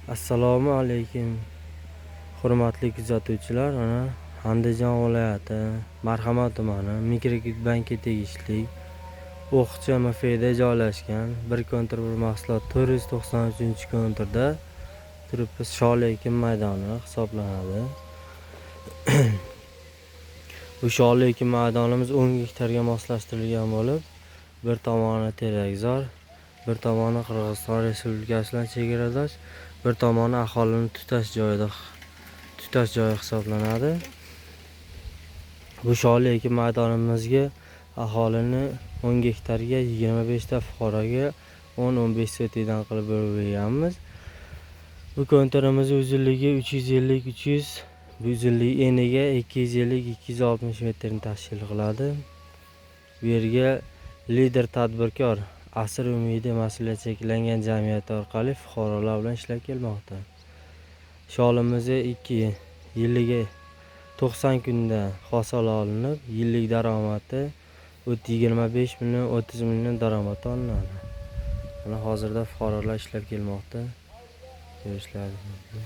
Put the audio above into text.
Assalomu alaykum. Hurmatli kuzatuvchilar, Andijon viloyati Marhamat tumani Mikrokredit banki tegishli O'qchi MFda joylashgan bir kontur bir mahsulot 493-konturda turibmiz. Sholi ekin maydoni hisoblanadi. Bu sholi ekin maydonimiz 10 gektarga moslashtirilgan bo'lib, bir tomoni terakzor, bir tomoni Qirg'iziston Respublikasi bilan chegaradosh, bir tomoni aholini tutash joyi hisoblanadi. Bu sholi ekin maydonimizga aholini 10 gektarga 25 ta fuqaroga 10-15 sotikdan qilib bo'lib berganmiz. Bu konturimiz uzunligi 350-300, bu uzunligi eniga 250-260 metrni tashkil qiladi. Bu yerga lider tadbirkor Asr Umidi mas'uliyat cheklangan jamiyati orqali fuqarolar bilan ishlab kelmoqda. Sholimizni 2 yiliga 90 kunda hosil olinib, yillik daromadi 25 million 30 million daromad olinadi. Mana hozirda fuqarolar ishlab kelmoqda. Ko'rishlari mumkin.